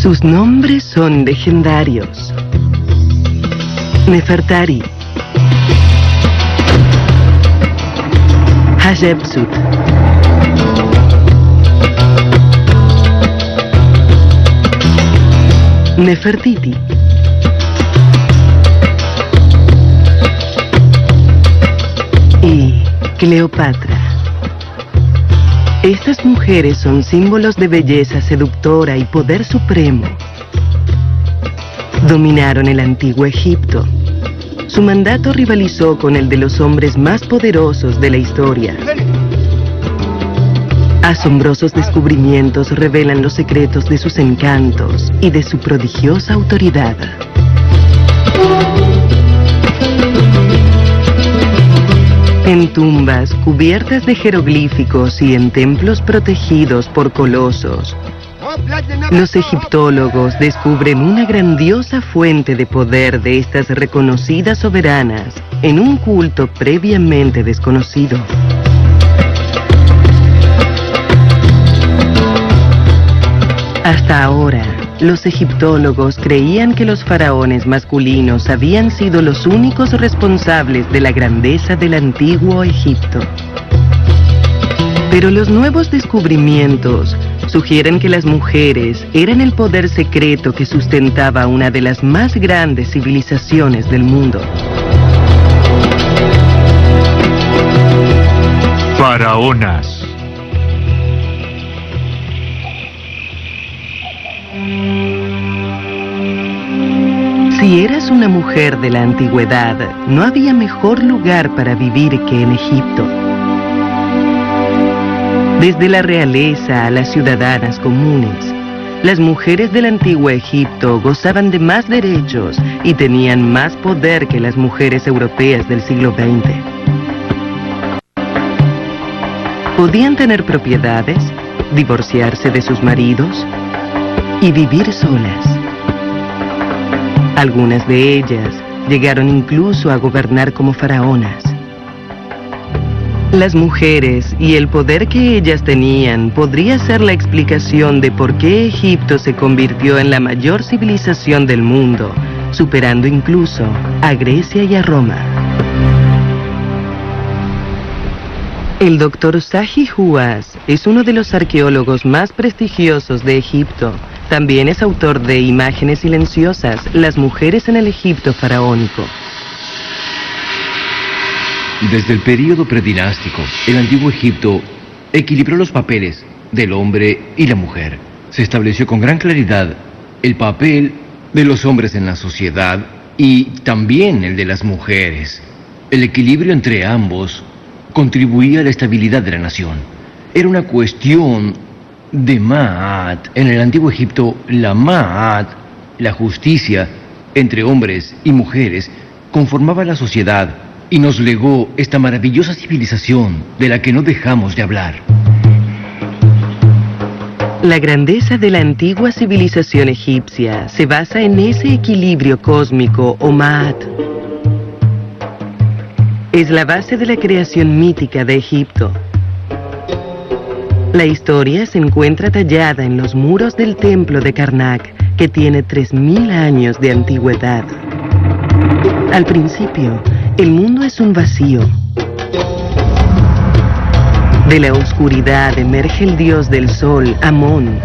Sus nombres son legendarios. Nefertari, Hatshepsut, Nefertiti, y Cleopatra. Estas mujeres son símbolos de belleza seductora y poder supremo. Dominaron el antiguo Egipto. Su mandato rivalizó con el de los hombres más poderosos de la historia. Asombrosos descubrimientos revelan los secretos de sus encantos y de su prodigiosa autoridad. En tumbas cubiertas de jeroglíficos y en templos protegidos por colosos, los egiptólogos descubren una grandiosa fuente de poder de estas reconocidas soberanas en un culto previamente desconocido. Hasta ahora, los egiptólogos creían que los faraones masculinos habían sido los únicos responsables de la grandeza del antiguo Egipto. Pero los nuevos descubrimientos sugieren que las mujeres eran el poder secreto que sustentaba una de las más grandes civilizaciones del mundo. Faraonas. Si eras una mujer de la antigüedad, no había mejor lugar para vivir que en Egipto. Desde la realeza a las ciudadanas comunes, las mujeres del antiguo Egipto gozaban de más derechos y tenían más poder que las mujeres europeas del siglo XX. Podían tener propiedades, divorciarse de sus maridos y vivir solas. Algunas de ellas llegaron incluso a gobernar como faraonas. Las mujeres y el poder que ellas tenían podría ser la explicación de por qué Egipto se convirtió en la mayor civilización del mundo, superando incluso a Grecia y a Roma. El Dr. Zahi Hawass es uno de los arqueólogos más prestigiosos de Egipto. También es autor de Imágenes silenciosas, las mujeres en el Egipto faraónico. Desde el período predinástico, el antiguo Egipto equilibró los papeles del hombre y la mujer. Se estableció con gran claridad el papel de los hombres en la sociedad y también el de las mujeres. El equilibrio entre ambos contribuía a la estabilidad de la nación. Era una cuestión de Ma'at. En el antiguo Egipto, la Ma'at, la justicia entre hombres y mujeres, conformaba la sociedad y nos legó esta maravillosa civilización de la que no dejamos de hablar. La grandeza de la antigua civilización egipcia se basa en ese equilibrio cósmico o Ma'at. Es la base de la creación mítica de Egipto. La historia se encuentra tallada en los muros del templo de Karnak, que tiene 3000 años de antigüedad. Al principio, el mundo es un vacío. De la oscuridad emerge el dios del sol, Amón,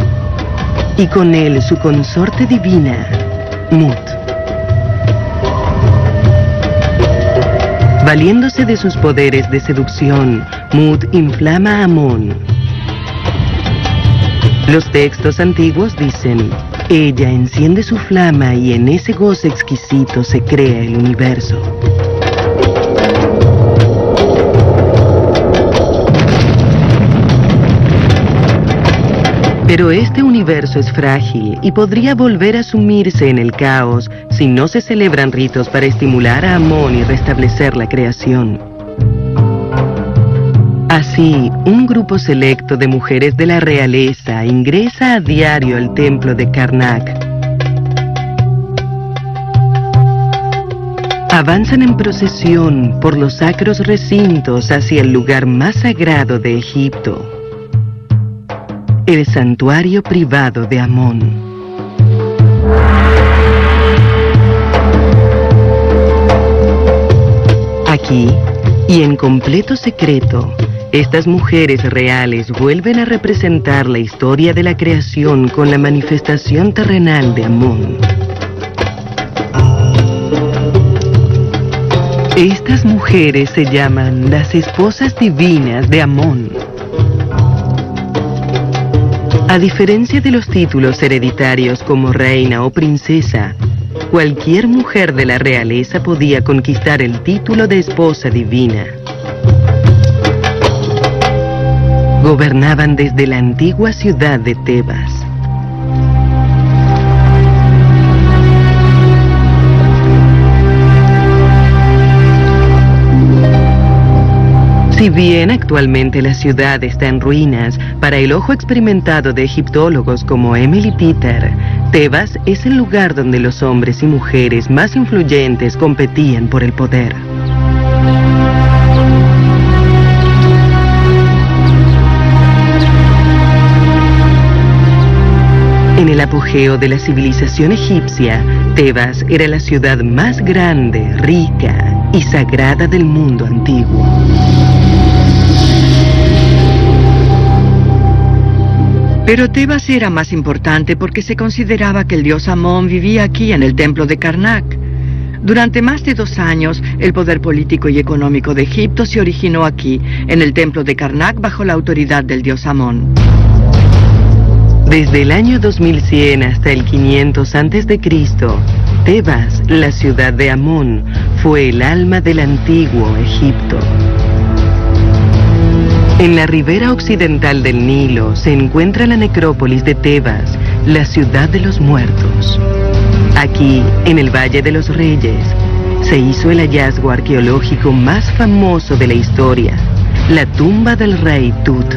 y con él su consorte divina, Mut. Valiéndose de sus poderes de seducción, Mut inflama a Amón. Los textos antiguos dicen, ella enciende su flama y en ese goce exquisito se crea el universo. Pero este universo es frágil y podría volver a sumirse en el caos si no se celebran ritos para estimular a Amón y restablecer la creación. Así, un grupo selecto de mujeres de la realeza ingresa a diario al templo de Karnak. Avanzan en procesión por los sacros recintos hacia el lugar más sagrado de Egipto, el santuario privado de Amón. Aquí, y en completo secreto, estas mujeres reales vuelven a representar la historia de la creación con la manifestación terrenal de Amón. Estas mujeres se llaman las esposas divinas de Amón. A diferencia de los títulos hereditarios como reina o princesa, cualquier mujer de la realeza podía conquistar el título de esposa divina. Gobernaban desde la antigua ciudad de Tebas. Si bien actualmente la ciudad está en ruinas, para el ojo experimentado de egiptólogos como Emily Peter, Tebas es el lugar donde los hombres y mujeres más influyentes competían por el poder. En el apogeo de la civilización egipcia, Tebas era la ciudad más grande, rica y sagrada del mundo antiguo. Pero Tebas era más importante porque se consideraba que el dios Amón vivía aquí en el templo de Karnak. Durante más de 2 años, el poder político y económico de Egipto se originó aquí, en el templo de Karnak, bajo la autoridad del dios Amón. Desde el año 2100 hasta el 500 a.C., Tebas, la ciudad de Amón, fue el alma del antiguo Egipto. En la ribera occidental del Nilo se encuentra la necrópolis de Tebas, la ciudad de los muertos. Aquí, en el Valle de los Reyes, se hizo el hallazgo arqueológico más famoso de la historia, la tumba del rey Tut.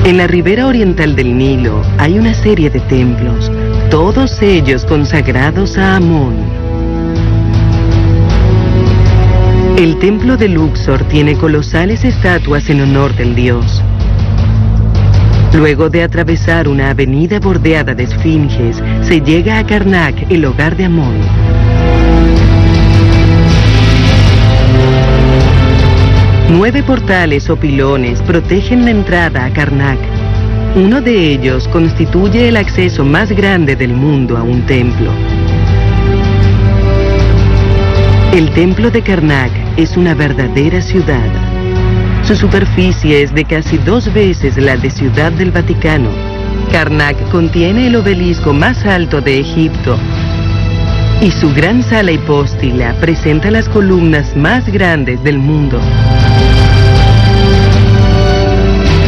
En la ribera oriental del Nilo hay una serie de templos, todos ellos consagrados a Amón. El templo de Luxor tiene colosales estatuas en honor del dios. Luego de atravesar una avenida bordeada de esfinges, se llega a Karnak, el hogar de Amón. Nueve portales o pilones protegen la entrada a Karnak. Uno de ellos constituye el acceso más grande del mundo a un templo. El templo de Karnak es una verdadera ciudad. Su superficie es de casi 2 veces la de Ciudad del Vaticano. Karnak contiene el obelisco más alto de Egipto y su gran sala hipóstila presenta las columnas más grandes del mundo.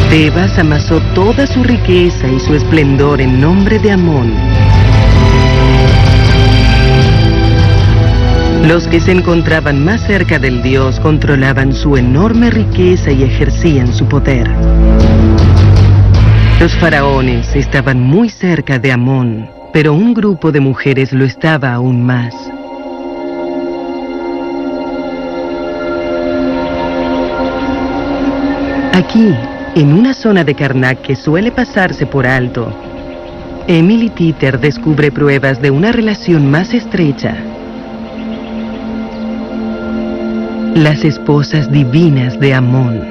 Tebas amasó toda su riqueza y su esplendor en nombre de Amón. Los que se encontraban más cerca del dios controlaban su enorme riqueza y ejercían su poder. Los faraones estaban muy cerca de Amón, pero un grupo de mujeres lo estaba aún más. Aquí, en una zona de Karnak que suele pasarse por alto, Emily Peter descubre pruebas de una relación más estrecha. Las esposas divinas de Amón.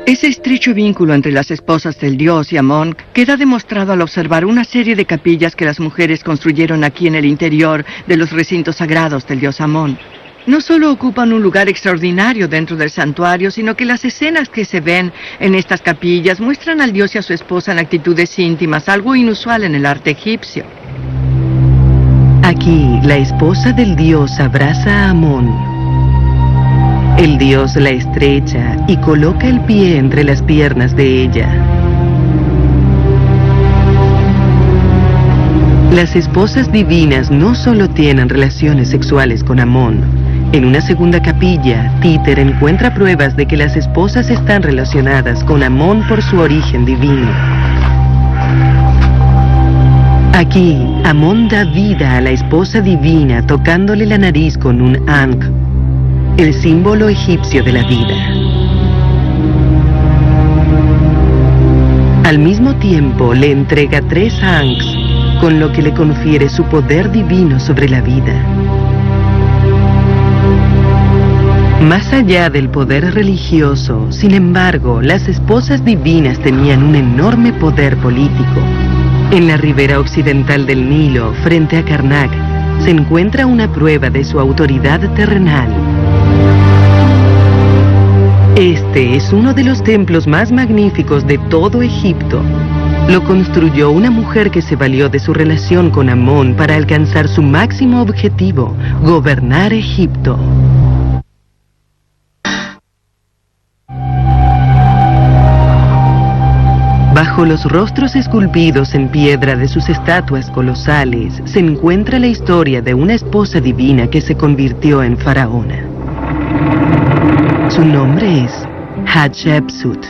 Ese estrecho vínculo entre las esposas del dios y Amón queda demostrado al observar una serie de capillas que las mujeres construyeron aquí en el interior de los recintos sagrados del dios Amón. No solo ocupan un lugar extraordinario dentro del santuario, sino que las escenas que se ven en estas capillas muestran al dios y a su esposa en actitudes íntimas, algo inusual en el arte egipcio. Aquí, la esposa del dios abraza a Amón. El dios la estrecha y coloca el pie entre las piernas de ella. Las esposas divinas no solo tienen relaciones sexuales con Amón. En una segunda capilla, Peter encuentra pruebas de que las esposas están relacionadas con Amón por su origen divino. Aquí, Amón da vida a la esposa divina tocándole la nariz con un ankh, el símbolo egipcio de la vida. Al mismo tiempo, le entrega 3 ankhs, con lo que le confiere su poder divino sobre la vida. Más allá del poder religioso, sin embargo, las esposas divinas tenían un enorme poder político. En la ribera occidental del Nilo, frente a Karnak, se encuentra una prueba de su autoridad terrenal. Este es uno de los templos más magníficos de todo Egipto. Lo construyó una mujer que se valió de su relación con Amón para alcanzar su máximo objetivo, gobernar Egipto. Bajo los rostros esculpidos en piedra de sus estatuas colosales se encuentra la historia de una esposa divina que se convirtió en faraona. Su nombre es Hatshepsut.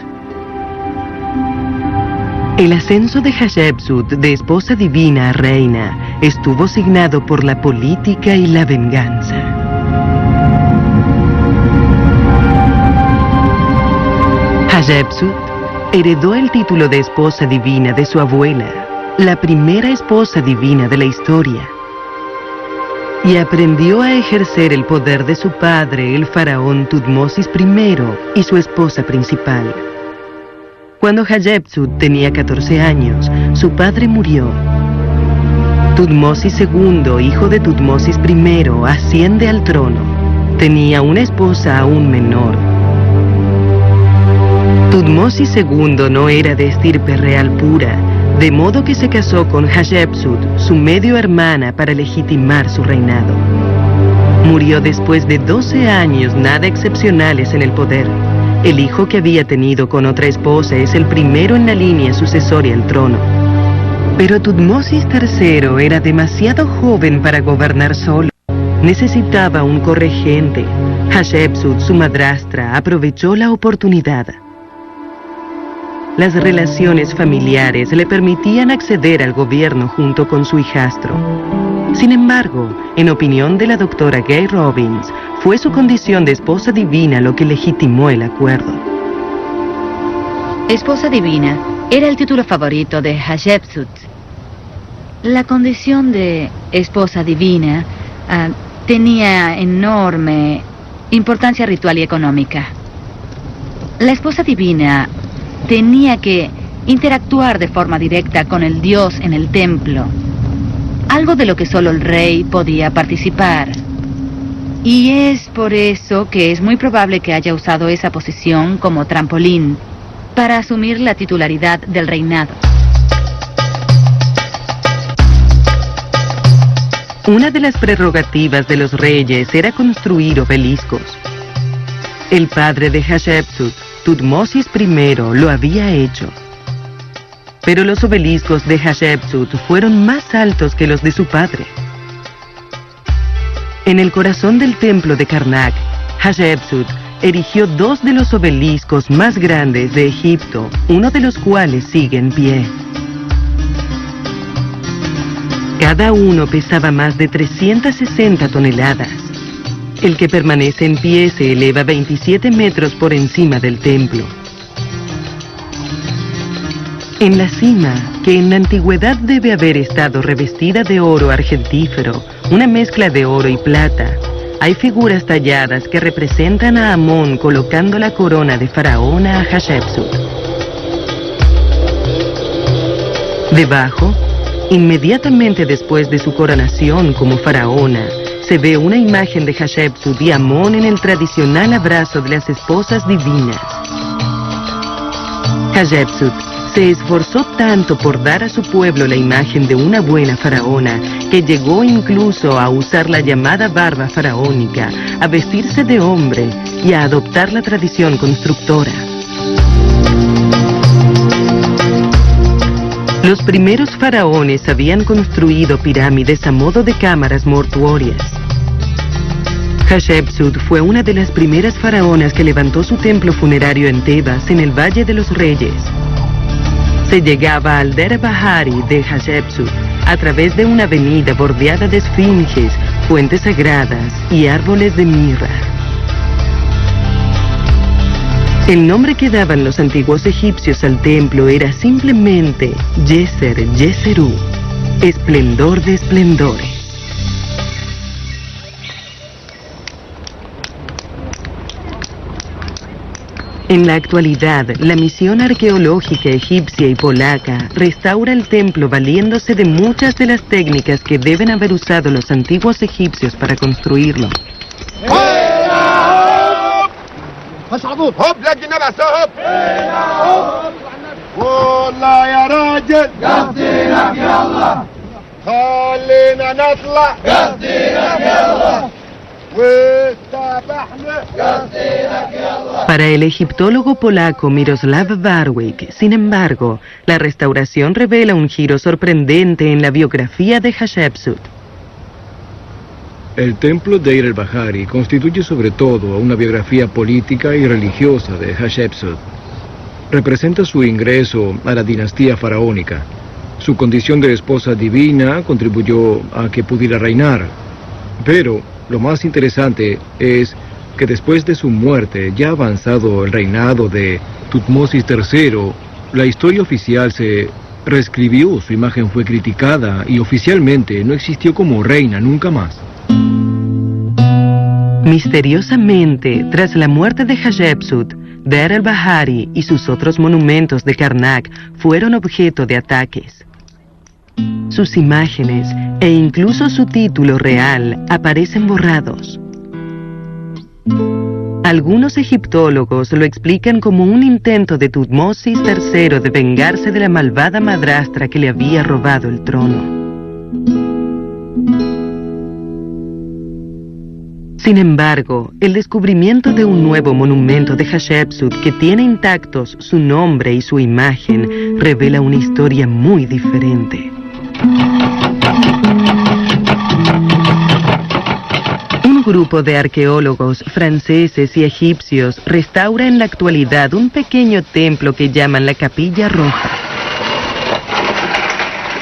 El ascenso de Hatshepsut de esposa divina a reina estuvo signado por la política y la venganza. Hatshepsut heredó el título de esposa divina de su abuela, la primera esposa divina de la historia, y aprendió a ejercer el poder de su padre, el faraón Tutmosis I, y su esposa principal. Cuando Hatshepsut tenía 14 años, su padre murió. Tutmosis II, hijo de Tutmosis I, asciende al trono. Tenía una esposa aún menor. Tutmosis II no era de estirpe real pura, de modo que se casó con Hatshepsut, su medio hermana, para legitimar su reinado. Murió después de 12 años nada excepcionales en el poder. El hijo que había tenido con otra esposa es el primero en la línea sucesoria al trono. Pero Tutmosis III era demasiado joven para gobernar solo. Necesitaba un corregente. Hatshepsut, su madrastra, aprovechó la oportunidad. Las relaciones familiares le permitían acceder al gobierno junto con su hijastro. Sin embargo, en opinión de la doctora Gay Robbins, fue su condición de esposa divina lo que legitimó el acuerdo. Esposa divina era el título favorito de Hatshepsut. La condición de esposa divina tenía enorme importancia ritual y económica. La esposa divina tenía que interactuar de forma directa con el dios en el templo, algo de lo que solo el rey podía participar. Y es por eso que es muy probable que haya usado esa posición como trampolín para asumir la titularidad del reinado. Una de las prerrogativas de los reyes era construir obeliscos. El padre de Hatshepsut, Tutmosis I, lo había hecho. Pero los obeliscos de Hatshepsut fueron más altos que los de su padre. En el corazón del templo de Karnak, Hatshepsut erigió 2 de los obeliscos más grandes de Egipto, uno de los cuales sigue en pie. Cada uno pesaba más de 360 toneladas. El que permanece en pie se eleva 27 metros por encima del templo. En la cima, que en la antigüedad debe haber estado revestida de oro argentífero, una mezcla de oro y plata, hay figuras talladas que representan a Amón colocando la corona de faraona a Hatshepsut. Debajo, inmediatamente después de su coronación como faraona, se ve una imagen de Hatshepsut y Amón en el tradicional abrazo de las esposas divinas. Hatshepsut se esforzó tanto por dar a su pueblo la imagen de una buena faraona que llegó incluso a usar la llamada barba faraónica, a vestirse de hombre y a adoptar la tradición constructora. Los primeros faraones habían construido pirámides a modo de cámaras mortuorias. Hatshepsut fue una de las primeras faraonas que levantó su templo funerario en Tebas, en el Valle de los Reyes. Se llegaba al Der Bahari de Hatshepsut a través de una avenida bordeada de esfinges, fuentes sagradas y árboles de mirra. El nombre que daban los antiguos egipcios al templo era simplemente Yeser Yeserú. Esplendor de esplendores. En la actualidad, la misión arqueológica egipcia y polaca restaura el templo valiéndose de muchas de las técnicas que deben haber usado los antiguos egipcios para construirlo. Para el egiptólogo polaco Miroslav Barwick, sin embargo, la restauración revela un giro sorprendente en la biografía de Hatshepsut. El templo de Deir el-Bahari constituye sobre todo una biografía política y religiosa de Hatshepsut. Representa su ingreso a la dinastía faraónica. Su condición de esposa divina contribuyó a que pudiera reinar. Pero lo más interesante es que después de su muerte, ya avanzado el reinado de Tutmosis III, la historia oficial se reescribió, su imagen fue criticada y oficialmente no existió como reina nunca más. Misteriosamente, tras la muerte de Hatshepsut, Deir el-Bahari y sus otros monumentos de Karnak fueron objeto de ataques. Sus imágenes e incluso su título real aparecen borrados. Algunos egiptólogos lo explican como un intento de Tutmosis III de vengarse de la malvada madrastra que le había robado el trono. Sin embargo, el descubrimiento de un nuevo monumento de Hatshepsut que tiene intactos su nombre y su imagen revela una historia muy diferente. Un grupo de arqueólogos franceses y egipcios restaura en la actualidad un pequeño templo que llaman la Capilla Roja.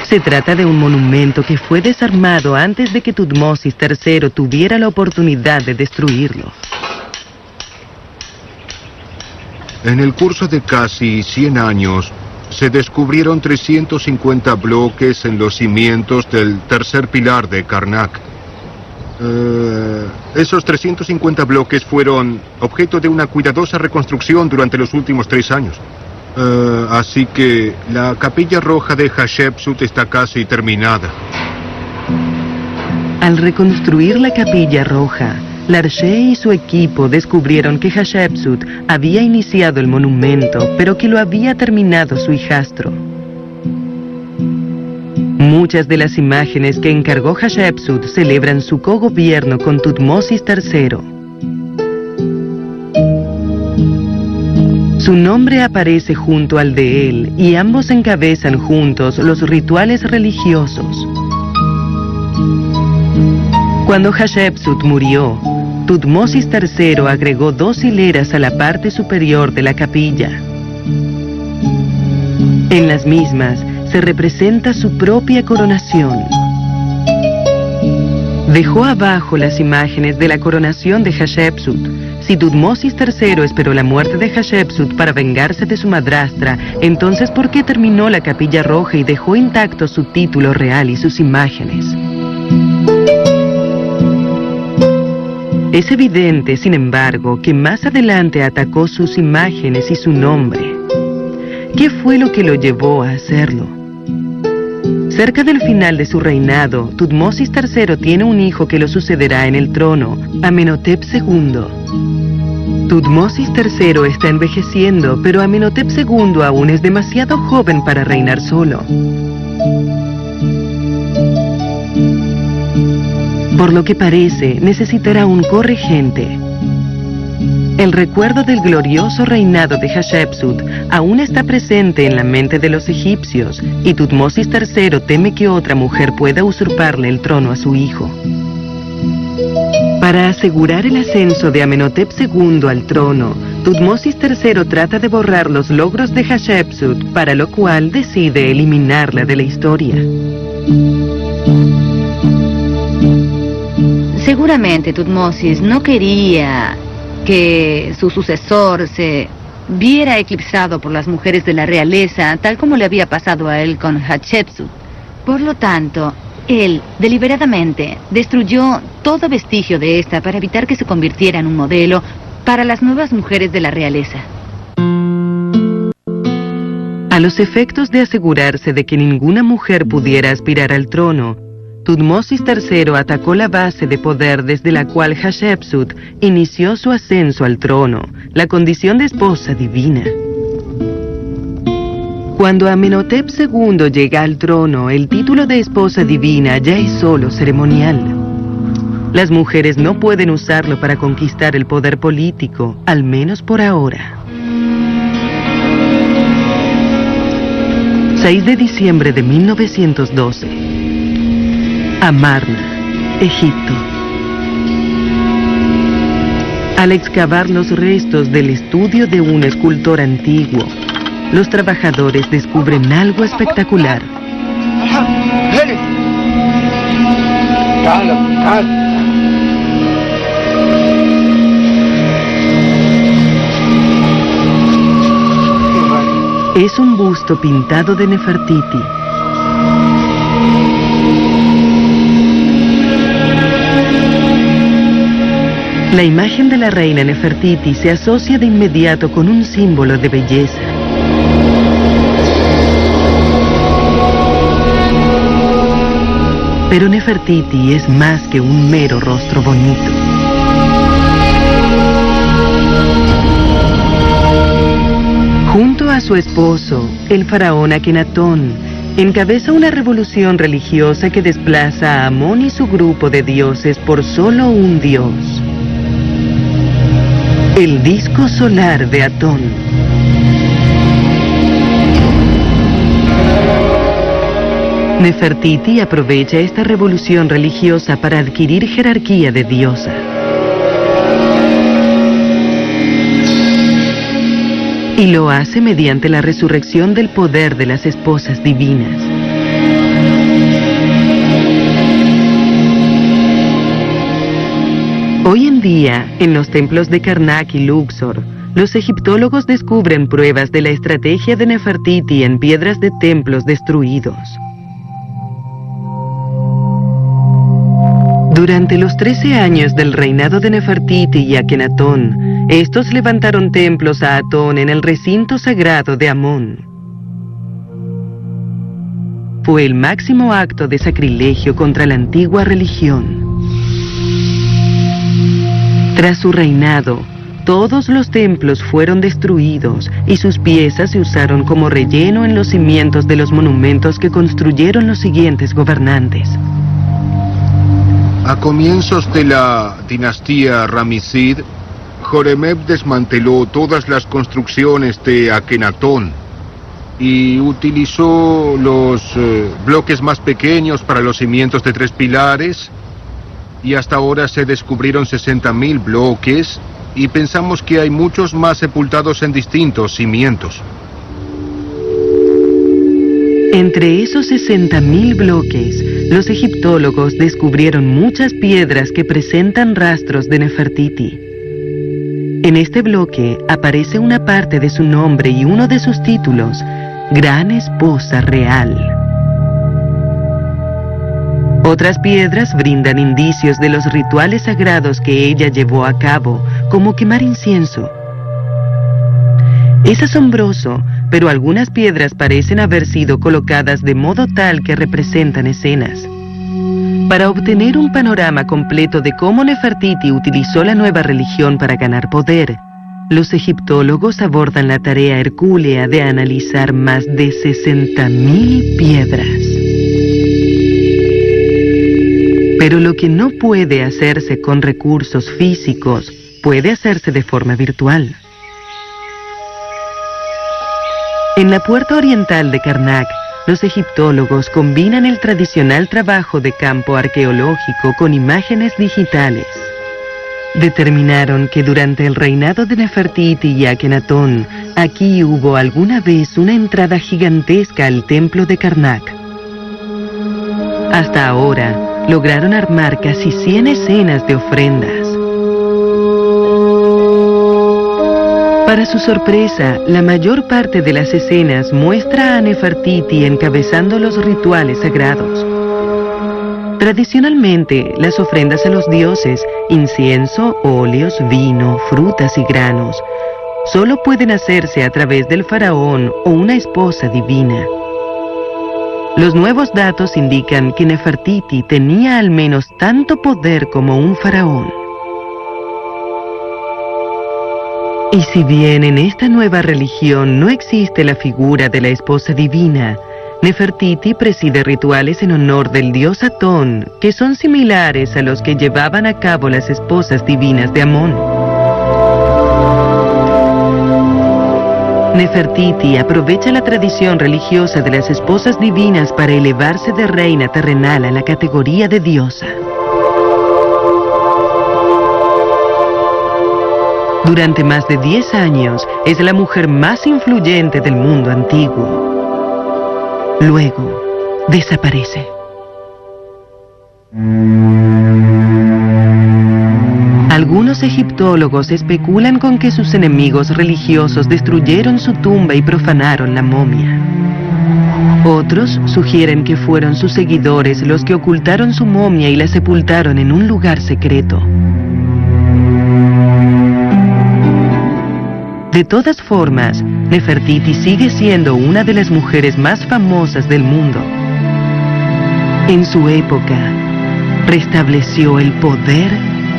Se trata de un monumento que fue desarmado antes de que Tutmosis III tuviera la oportunidad de destruirlo. En el curso de casi 100 años, se descubrieron 350 bloques en los cimientos del tercer pilar de Karnak. Esos 350 bloques fueron objeto de una cuidadosa reconstrucción durante los últimos 3 años. Así que la Capilla Roja de Hatshepsut está casi terminada. Al reconstruir la Capilla Roja, Larcher y su equipo descubrieron que Hatshepsut había iniciado el monumento, pero que lo había terminado su hijastro. Muchas de las imágenes que encargó Hatshepsut celebran su cogobierno con Tutmosis III. Su nombre aparece junto al de él y ambos encabezan juntos los rituales religiosos. Cuando Hatshepsut murió, Tutmosis III agregó 2 hileras a la parte superior de la capilla. En las mismas se representa su propia coronación. Dejó abajo las imágenes de la coronación de Hatshepsut. Si Tutmosis III esperó la muerte de Hatshepsut para vengarse de su madrastra, entonces ¿por qué terminó la Capilla Roja y dejó intacto su título real y sus imágenes? Es evidente, sin embargo, que más adelante atacó sus imágenes y su nombre. ¿Qué fue lo que lo llevó a hacerlo? Cerca del final de su reinado, Tutmosis III tiene un hijo que lo sucederá en el trono, Amenhotep II. Tutmosis III está envejeciendo, pero Amenhotep II aún es demasiado joven para reinar solo. Por lo que parece, necesitará un corregente. El recuerdo del glorioso reinado de Hatshepsut aún está presente en la mente de los egipcios, y Tutmosis III teme que otra mujer pueda usurparle el trono a su hijo. Para asegurar el ascenso de Amenhotep II al trono, Tutmosis III trata de borrar los logros de Hatshepsut, para lo cual decide eliminarla de la historia. Seguramente Tutmosis no quería que su sucesor se viera eclipsado por las mujeres de la realeza, tal como le había pasado a él con Hatshepsut. Por lo tanto, él deliberadamente destruyó todo vestigio de esta para evitar que se convirtiera en un modelo para las nuevas mujeres de la realeza. A los efectos de asegurarse de que ninguna mujer pudiera aspirar al trono, Tutmosis III atacó la base de poder desde la cual Hatshepsut inició su ascenso al trono, la condición de esposa divina. Cuando Amenhotep II llega al trono, el título de esposa divina ya es solo ceremonial. Las mujeres no pueden usarlo para conquistar el poder político, al menos por ahora. 6 de diciembre de 1912. Amarna, Egipto. Al excavar los restos del estudio de un escultor antiguo, los trabajadores descubren algo espectacular. Es un busto pintado de Nefertiti. La imagen de la reina Nefertiti se asocia de inmediato con un símbolo de belleza. Pero Nefertiti es más que un mero rostro bonito. Junto a su esposo, el faraón Akenatón, encabeza una revolución religiosa que desplaza a Amón y su grupo de dioses por solo un dios: el disco solar de Atón. Nefertiti aprovecha esta revolución religiosa para adquirir jerarquía de diosa. Y lo hace mediante la resurrección del poder de las esposas divinas. Hoy en día, en los templos de Karnak y Luxor, los egiptólogos descubren pruebas de la estrategia de Nefertiti en piedras de templos destruidos. Durante los 13 años del reinado de Nefertiti y Akenatón, estos levantaron templos a Atón en el recinto sagrado de Amón. Fue el máximo acto de sacrilegio contra la antigua religión. Tras su reinado, todos los templos fueron destruidos y sus piezas se usaron como relleno en los cimientos de los monumentos que construyeron los siguientes gobernantes. A comienzos de la dinastía Ramessid, Horemheb desmanteló todas las construcciones de Akenatón y utilizó los bloques más pequeños para los cimientos de 3 pilares, y hasta ahora se descubrieron 60.000 bloques y pensamos que hay muchos más sepultados en distintos cimientos. Entre esos 60.000 bloques, los egiptólogos descubrieron muchas piedras que presentan rastros de Nefertiti. En este bloque aparece una parte de su nombre y uno de sus títulos: Gran Esposa Real. Otras piedras brindan indicios de los rituales sagrados que ella llevó a cabo, como quemar incienso. Es asombroso, pero algunas piedras parecen haber sido colocadas de modo tal que representan escenas. Para obtener un panorama completo de cómo Nefertiti utilizó la nueva religión para ganar poder, los egiptólogos abordan la tarea hercúlea de analizar más de 60.000 piedras. Pero lo que no puede hacerse con recursos físicos, puede hacerse de forma virtual. En la puerta oriental de Karnak, los egiptólogos combinan el tradicional trabajo de campo arqueológico con imágenes digitales. Determinaron que durante el reinado de Nefertiti y Akenatón, aquí hubo alguna vez una entrada gigantesca al templo de Karnak. Hasta ahora, lograron armar casi 100 escenas de ofrendas. Para su sorpresa, la mayor parte de las escenas muestra a Nefertiti encabezando los rituales sagrados. Tradicionalmente, las ofrendas a los dioses, incienso, óleos, vino, frutas y granos, solo pueden hacerse a través del faraón o una esposa divina. Los nuevos datos indican que Nefertiti tenía al menos tanto poder como un faraón. Y si bien en esta nueva religión no existe la figura de la esposa divina, Nefertiti preside rituales en honor del dios Atón, que son similares a los que llevaban a cabo las esposas divinas de Amón. Nefertiti aprovecha la tradición religiosa de las esposas divinas para elevarse de reina terrenal a la categoría de diosa. Durante más de 10 años, es la mujer más influyente del mundo antiguo. Luego, desaparece. Algunos egiptólogos especulan con que sus enemigos religiosos destruyeron su tumba y profanaron la momia. Otros sugieren que fueron sus seguidores los que ocultaron su momia y la sepultaron en un lugar secreto. De todas formas, Nefertiti sigue siendo una de las mujeres más famosas del mundo. En su época, restableció el poder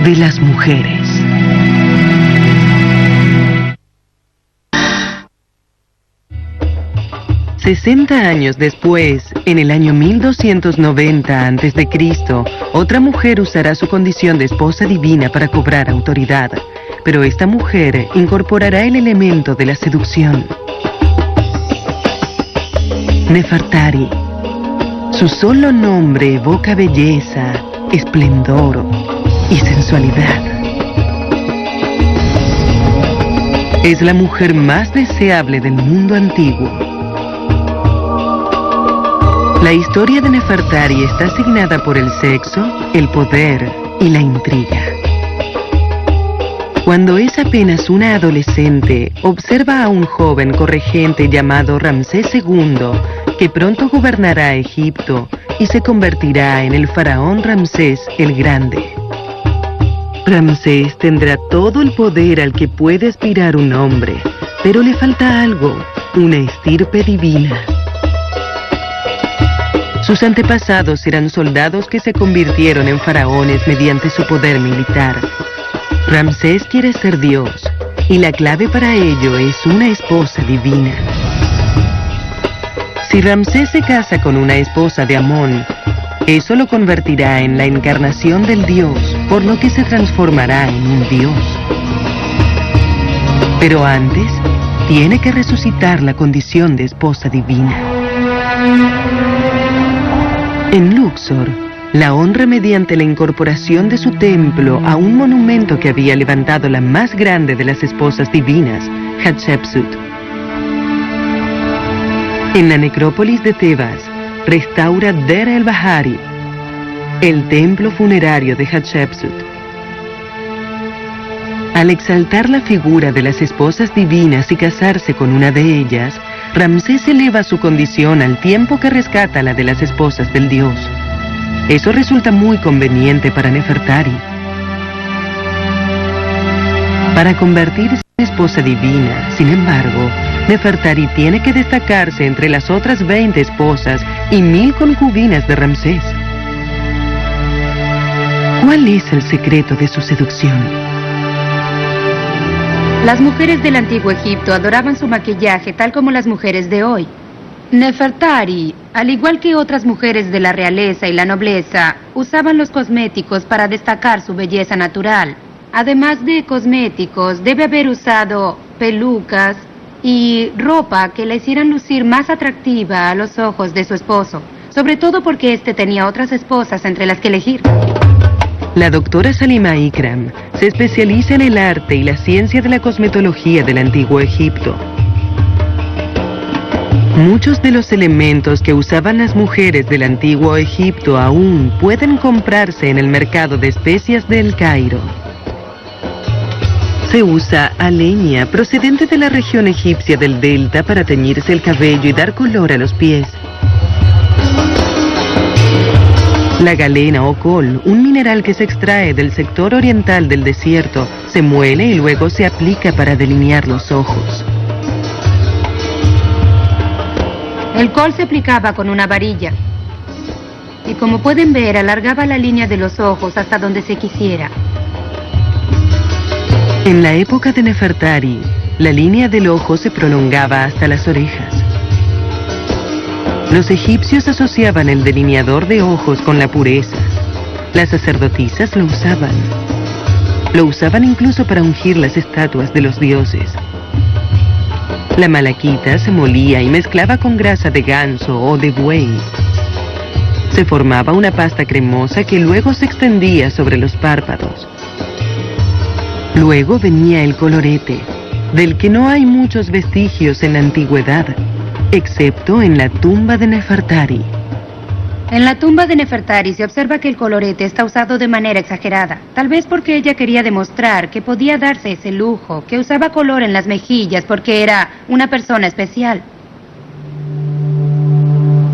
de las mujeres. $60 años después, en el año 1290 a.C., otra mujer usará su condición de esposa divina para cobrar autoridad. Pero esta mujer incorporará el elemento de la seducción. Nefertari. Su solo nombre evoca belleza, esplendor y sensualidad. Es la mujer más deseable del mundo antiguo. La historia de Nefertari está asignada por el sexo, el poder y la intriga. Cuando es apenas una adolescente, observa a un joven corregente llamado Ramsés II, que pronto gobernará Egipto y se convertirá en el faraón Ramsés el Grande. Ramsés tendrá todo el poder al que puede aspirar un hombre, pero le falta algo, una estirpe divina. Sus antepasados eran soldados que se convirtieron en faraones mediante su poder militar. Ramsés quiere ser Dios, y la clave para ello es una esposa divina. Si Ramsés se casa con una esposa de Amón, eso lo convertirá en la encarnación del dios, por lo que se transformará en un dios. Pero antes, tiene que resucitar la condición de esposa divina. En Luxor, la honra mediante la incorporación de su templo a un monumento que había levantado la más grande de las esposas divinas, Hatshepsut. En la necrópolis de Tebas, restaura Der el-Bahari, el templo funerario de Hatshepsut. Al exaltar la figura de las esposas divinas y casarse con una de ellas, Ramsés eleva su condición al tiempo que rescata la de las esposas del dios. Eso resulta muy conveniente para Nefertari. Para convertirse en esposa divina, sin embargo, Nefertari tiene que destacarse entre las otras 20 esposas y 1000 concubinas de Ramsés. ¿Cuál es el secreto de su seducción? Las mujeres del antiguo Egipto adoraban su maquillaje tal como las mujeres de hoy. Nefertari, al igual que otras mujeres de la realeza y la nobleza, usaban los cosméticos para destacar su belleza natural. Además de cosméticos, debe haber usado pelucas y ropa que la hicieran lucir más atractiva a los ojos de su esposo, sobre todo porque éste tenía otras esposas entre las que elegir. La doctora Salima Ikram se especializa en el arte y la ciencia de la cosmetología del antiguo Egipto. Muchos de los elementos que usaban las mujeres del antiguo Egipto aún pueden comprarse en el mercado de especias de El Cairo. Se usa aleña procedente de la región egipcia del delta para teñirse el cabello y dar color a los pies. La galena o col, un mineral que se extrae del sector oriental del desierto, se muele y luego se aplica para delinear los ojos. El col se aplicaba con una varilla. Y como pueden ver, alargaba la línea de los ojos hasta donde se quisiera. En la época de Nefertari, la línea del ojo se prolongaba hasta las orejas. Los egipcios asociaban el delineador de ojos con la pureza. Las sacerdotisas lo usaban. Lo usaban incluso para ungir las estatuas de los dioses. La malaquita se molía y mezclaba con grasa de ganso o de buey. Se formaba una pasta cremosa que luego se extendía sobre los párpados. Luego venía el colorete, del que no hay muchos vestigios en la antigüedad, excepto en la tumba de Nefertari. En la tumba de Nefertari se observa que el colorete está usado de manera exagerada, tal vez porque ella quería demostrar que podía darse ese lujo, que usaba color en las mejillas porque era una persona especial.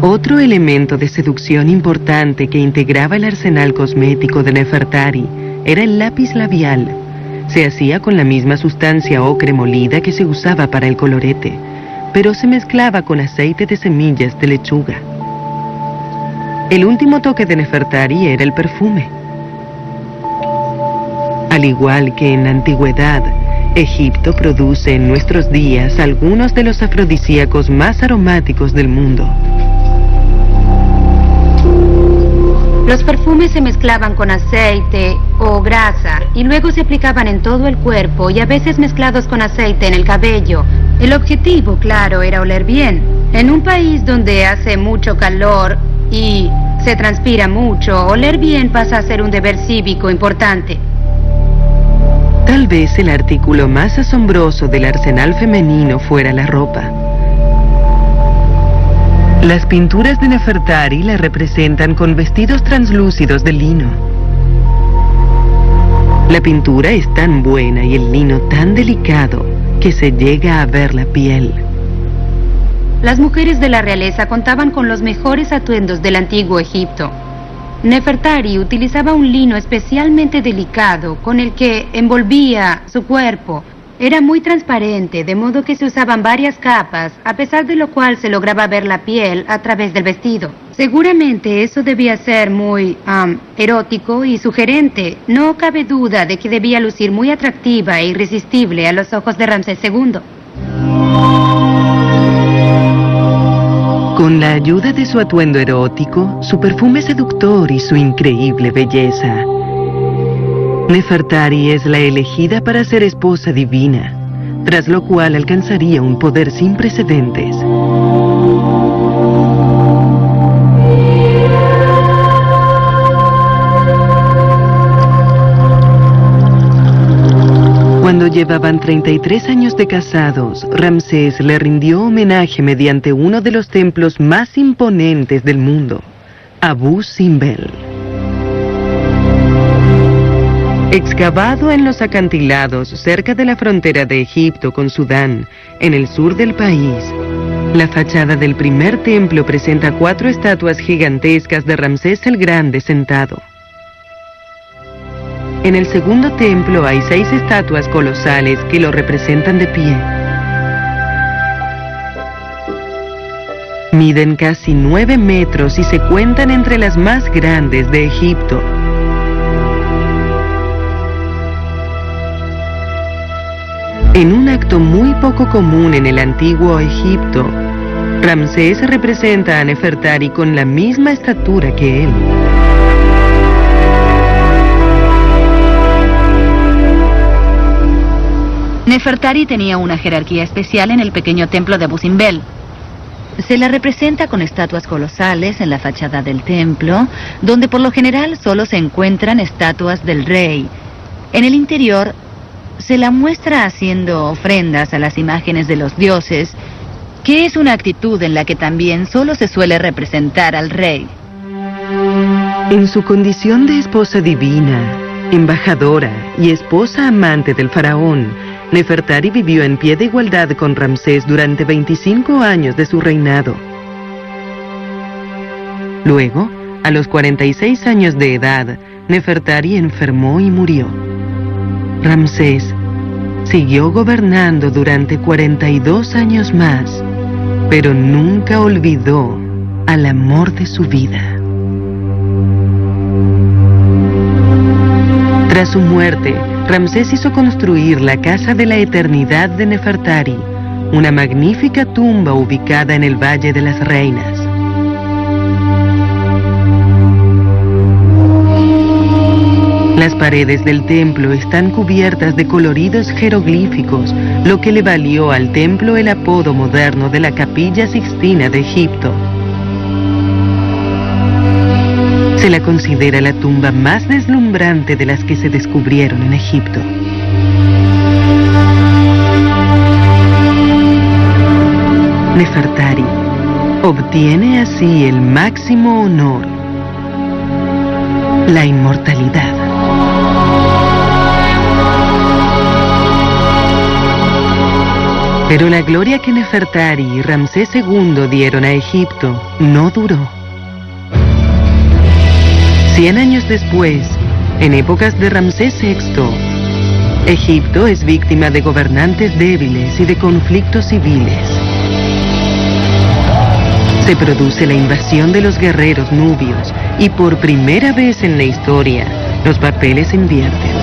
Otro elemento de seducción importante que integraba el arsenal cosmético de Nefertari era el lápiz labial. Se hacía con la misma sustancia ocre molida que se usaba para el colorete, pero se mezclaba con aceite de semillas de lechuga. El último toque de Nefertari era el perfume. Al igual que en la antigüedad, Egipto produce en nuestros días algunos de los afrodisíacos más aromáticos del mundo. Los perfumes se mezclaban con aceite o grasa y luego se aplicaban en todo el cuerpo y a veces mezclados con aceite en el cabello. El objetivo, claro, era oler bien. En un país donde hace mucho calor y se transpira mucho, oler bien pasa a ser un deber cívico importante. Tal vez el artículo más asombroso del arsenal femenino fuera la ropa. Las pinturas de Nefertari la representan con vestidos translúcidos de lino. La pintura es tan buena y el lino tan delicado que se llega a ver la piel. Las mujeres de la realeza contaban con los mejores atuendos del antiguo Egipto. Nefertari utilizaba un lino especialmente delicado con el que envolvía su cuerpo. Era muy transparente, de modo que se usaban varias capas, a pesar de lo cual se lograba ver la piel a través del vestido. Seguramente eso debía ser muy erótico y sugerente. No cabe duda de que debía lucir muy atractiva e irresistible a los ojos de Ramsés II. Con la ayuda de su atuendo erótico, su perfume seductor y su increíble belleza, Nefertari es la elegida para ser esposa divina, tras lo cual alcanzaría un poder sin precedentes. Cuando llevaban 33 años de casados, Ramsés le rindió homenaje mediante uno de los templos más imponentes del mundo, Abu Simbel. Excavado en los acantilados cerca de la frontera de Egipto con Sudán, en el sur del país, la fachada del primer templo presenta 4 estatuas gigantescas de Ramsés el Grande sentado. En el segundo templo hay 6 estatuas colosales que lo representan de pie. Miden casi 9 metros y se cuentan entre las más grandes de Egipto. En un acto muy poco común en el antiguo Egipto, Ramsés representa a Nefertari con la misma estatura que él. Nefertari tenía una jerarquía especial en el pequeño templo de Abu Simbel. Se la representa con estatuas colosales en la fachada del templo, donde por lo general solo se encuentran estatuas del rey. En el interior se la muestra haciendo ofrendas a las imágenes de los dioses, que es una actitud en la que también solo se suele representar al rey. En su condición de esposa divina, Embajadora y esposa amante del faraón, Nefertari vivió en pie de igualdad con Ramsés durante 25 años de su reinado. Luego, a los 46 años de edad, Nefertari enfermó y murió. Ramsés siguió gobernando durante 42 años más, pero nunca olvidó al amor de su vida. Tras su muerte, Ramsés hizo construir la Casa de la Eternidad de Nefertari, una magnífica tumba ubicada en el Valle de las Reinas. Las paredes del templo están cubiertas de coloridos jeroglíficos, lo que le valió al templo el apodo moderno de la Capilla Sixtina de Egipto. Se la considera la tumba más deslumbrante de las que se descubrieron en Egipto. Nefertari obtiene así el máximo honor, la inmortalidad. Pero la gloria que Nefertari y Ramsés II dieron a Egipto no duró. 100 años después, en épocas de Ramsés VI, Egipto es víctima de gobernantes débiles y de conflictos civiles. Se produce la invasión de los guerreros nubios y por primera vez en la historia, los papeles se invierten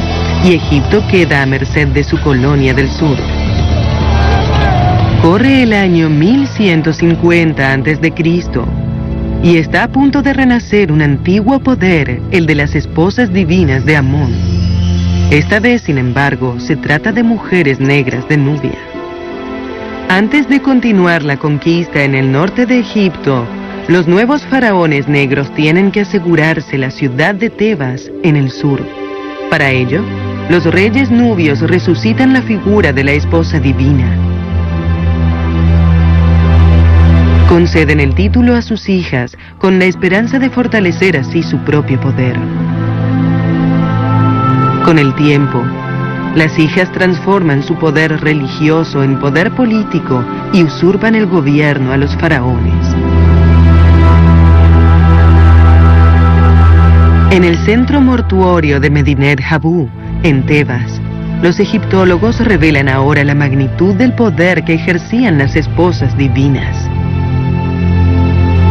y Egipto queda a merced de su colonia del sur. Corre el año 1150 a.C. y está a punto de renacer un antiguo poder, el de las esposas divinas de Amón. Esta vez, sin embargo, se trata de mujeres negras de Nubia. Antes de continuar la conquista en el norte de Egipto, los nuevos faraones negros tienen que asegurarse la ciudad de Tebas en el sur. Para ello, los reyes nubios resucitan la figura de la esposa divina. Conceden el título a sus hijas con la esperanza de fortalecer así su propio poder. Con el tiempo, las hijas transforman su poder religioso en poder político y usurpan el gobierno a los faraones. En el centro mortuorio de Medinet Habu, en Tebas, los egiptólogos revelan ahora la magnitud del poder que ejercían las esposas divinas.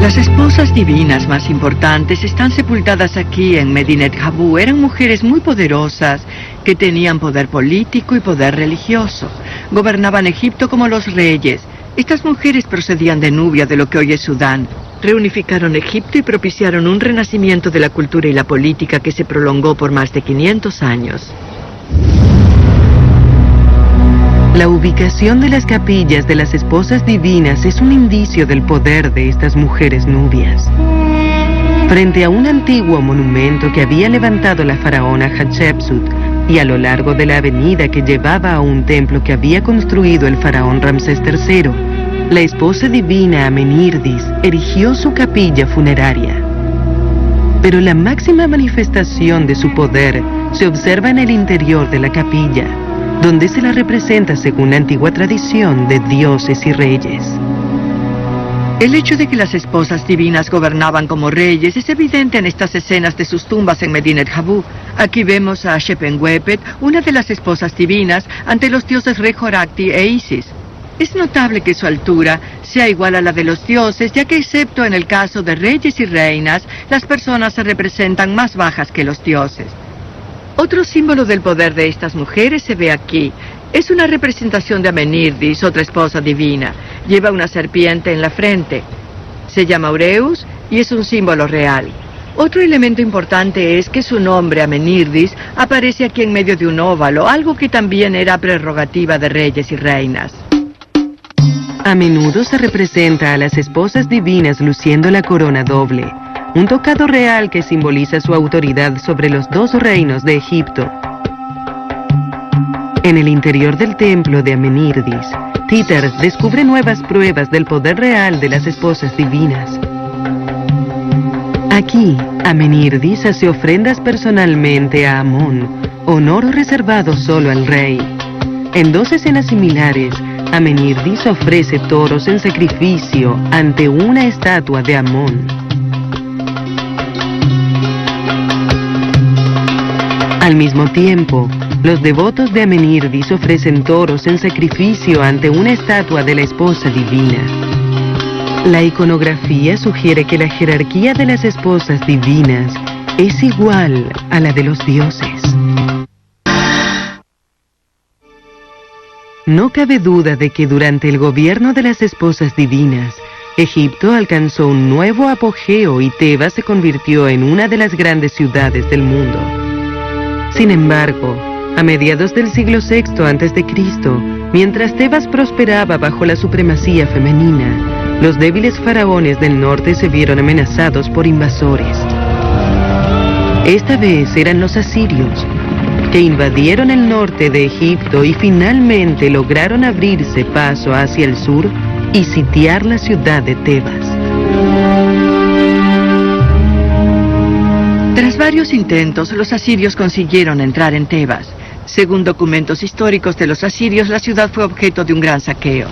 Las esposas divinas más importantes están sepultadas aquí en Medinet Habu. Eran mujeres muy poderosas que tenían poder político y poder religioso. Gobernaban Egipto como los reyes. Estas mujeres procedían de Nubia, de lo que hoy es Sudán. Reunificaron Egipto y propiciaron un renacimiento de la cultura y la política que se prolongó por más de 500 años. La ubicación de las capillas de las esposas divinas es un indicio del poder de estas mujeres nubias. Frente a un antiguo monumento que había levantado la faraona Hatshepsut y a lo largo de la avenida que llevaba a un templo que había construido el faraón Ramsés III, la esposa divina Amenirdis erigió su capilla funeraria. Pero la máxima manifestación de su poder se observa en el interior de la capilla, donde se la representa según la antigua tradición de dioses y reyes. El hecho de que las esposas divinas gobernaban como reyes es evidente en estas escenas de sus tumbas en Medinet Habu. Aquí vemos a Shepenwepet, una de las esposas divinas, ante los dioses Re-Horakti e Isis. Es notable que su altura sea igual a la de los dioses, ya que excepto en el caso de reyes y reinas, las personas se representan más bajas que los dioses. Otro símbolo del poder de estas mujeres se ve aquí. Es una representación de Amenirdis, otra esposa divina. Lleva una serpiente en la frente. Se llama Ureus y es un símbolo real. Otro elemento importante es que su nombre, Amenirdis, aparece aquí en medio de un óvalo, algo que también era prerrogativa de reyes y reinas. A menudo se representa a las esposas divinas luciendo la corona doble, un tocado real que simboliza su autoridad sobre los dos reinos de Egipto. En el interior del templo de Amenirdis, Títer descubre nuevas pruebas del poder real de las esposas divinas. Aquí, Amenírdis hace ofrendas personalmente a Amón, honor reservado solo al rey. En 2 escenas similares, Amenírdis ofrece toros en sacrificio ante una estatua de Amón. Al mismo tiempo, los devotos de Amenírdis ofrecen toros en sacrificio ante una estatua de la esposa divina. La iconografía sugiere que la jerarquía de las esposas divinas es igual a la de los dioses. No cabe duda de que durante el gobierno de las esposas divinas, Egipto alcanzó un nuevo apogeo y Tebas se convirtió en una de las grandes ciudades del mundo. Sin embargo, a mediados del siglo VI a.C., mientras Tebas prosperaba bajo la supremacía femenina, los débiles faraones del norte se vieron amenazados por invasores. Esta vez eran los asirios, que invadieron el norte de Egipto y finalmente lograron abrirse paso hacia el sur y sitiar la ciudad de Tebas. Tras varios intentos, los asirios consiguieron entrar en Tebas. Según documentos históricos de los asirios, la ciudad fue objeto de un gran saqueo.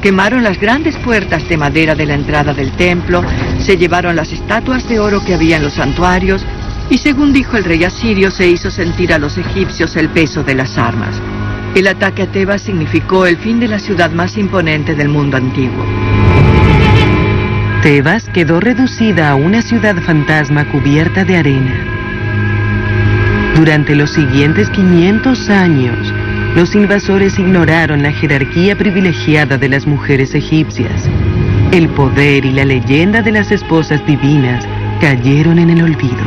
Quemaron las grandes puertas de madera de la entrada del templo, se llevaron las estatuas de oro que había en los santuarios, y según dijo el rey asirio, se hizo sentir a los egipcios el peso de las armas. El ataque a Tebas significó el fin de la ciudad más imponente del mundo antiguo. Tebas quedó reducida a una ciudad fantasma cubierta de arena. Durante los siguientes 500 años, los invasores ignoraron la jerarquía privilegiada de las mujeres egipcias. El poder y la leyenda de las esposas divinas cayeron en el olvido.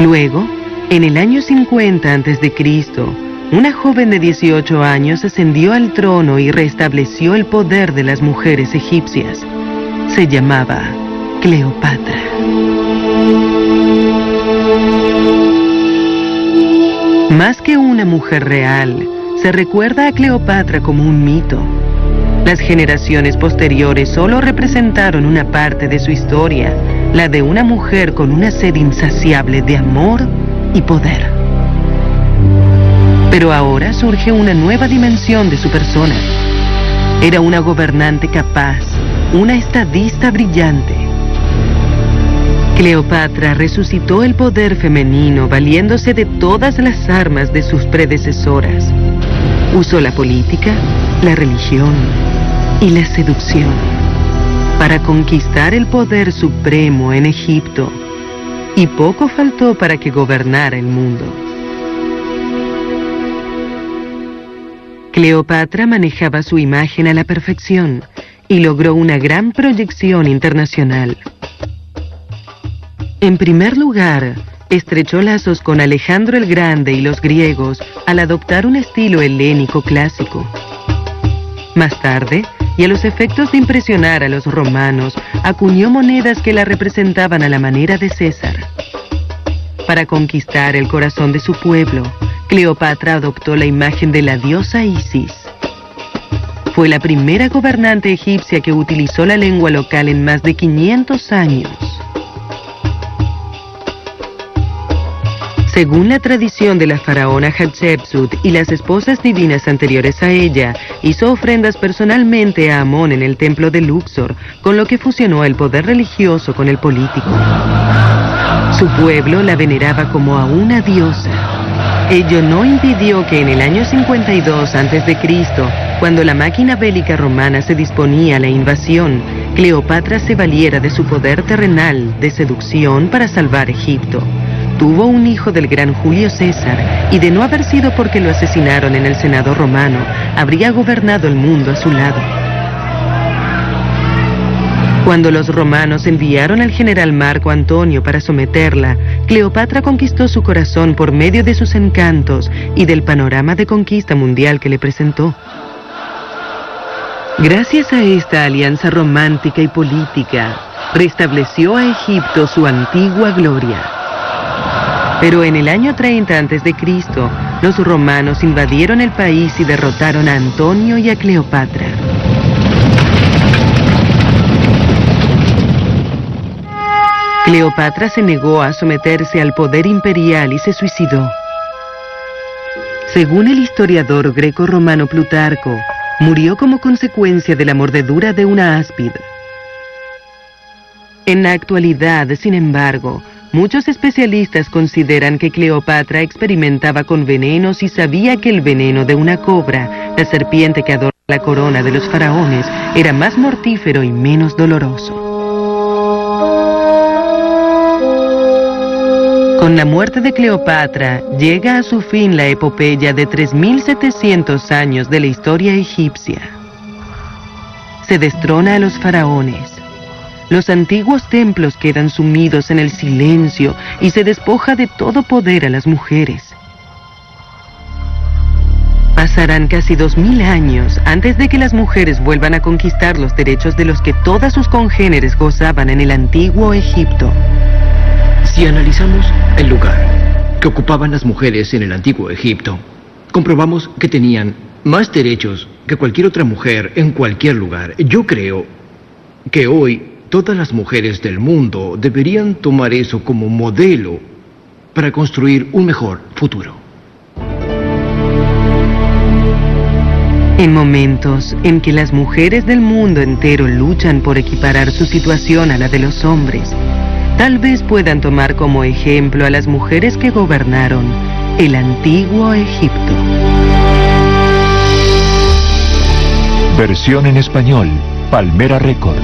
Luego, en el año 50 a.C., una joven de 18 años ascendió al trono y restableció el poder de las mujeres egipcias. Se llamaba Cleopatra. Más que una mujer real, se recuerda a Cleopatra como un mito. Las generaciones posteriores solo representaron una parte de su historia, la de una mujer con una sed insaciable de amor y poder. Pero ahora surge una nueva dimensión de su persona. Era una gobernante capaz, una estadista brillante. Cleopatra resucitó el poder femenino valiéndose de todas las armas de sus predecesoras. Usó la política, la religión y la seducción para conquistar el poder supremo en Egipto, y poco faltó para que gobernara el mundo. Cleopatra manejaba su imagen a la perfección y logró una gran proyección internacional. En primer lugar, estrechó lazos con Alejandro el Grande y los griegos al adoptar un estilo helénico clásico. Más tarde, y a los efectos de impresionar a los romanos, acuñó monedas que la representaban a la manera de César. Para conquistar el corazón de su pueblo, Cleopatra adoptó la imagen de la diosa Isis. Fue la primera gobernante egipcia que utilizó la lengua local en más de 500 años. Según la tradición de la faraona Hatshepsut y las esposas divinas anteriores a ella, hizo ofrendas personalmente a Amón en el templo de Luxor, con lo que fusionó el poder religioso con el político. Su pueblo la veneraba como a una diosa. Ello no impidió que en el año 52 a.C., cuando la máquina bélica romana se disponía a la invasión, Cleopatra se valiera de su poder terrenal de seducción para salvar Egipto. Tuvo un hijo del gran Julio César, y de no haber sido porque lo asesinaron en el Senado romano, habría gobernado el mundo a su lado. Cuando los romanos enviaron al general Marco Antonio para someterla, Cleopatra conquistó su corazón por medio de sus encantos y del panorama de conquista mundial que le presentó. Gracias a esta alianza romántica y política, restableció a Egipto su antigua gloria. Pero en el año 30 a.C., los romanos invadieron el país y derrotaron a Antonio y a Cleopatra. Cleopatra se negó a someterse al poder imperial y se suicidó. Según el historiador greco-romano Plutarco, murió como consecuencia de la mordedura de una áspid. En la actualidad, sin embargo, muchos especialistas consideran que Cleopatra experimentaba con venenos y sabía que el veneno de una cobra, la serpiente que adorna la corona de los faraones, era más mortífero y menos doloroso. Con la muerte de Cleopatra, llega a su fin la epopeya de 3.700 años de la historia egipcia. Se destrona a los faraones. Los antiguos templos quedan sumidos en el silencio y se despoja de todo poder a las mujeres. Pasarán casi 2000 años antes de que las mujeres vuelvan a conquistar los derechos de los que todas sus congéneres gozaban en el antiguo Egipto. Si analizamos el lugar que ocupaban las mujeres en el antiguo Egipto, comprobamos que tenían más derechos que cualquier otra mujer en cualquier lugar. Yo creo que hoy todas las mujeres del mundo deberían tomar eso como modelo para construir un mejor futuro. En momentos en que las mujeres del mundo entero luchan por equiparar su situación a la de los hombres, tal vez puedan tomar como ejemplo a las mujeres que gobernaron el antiguo Egipto. Versión en español, Palmera Record.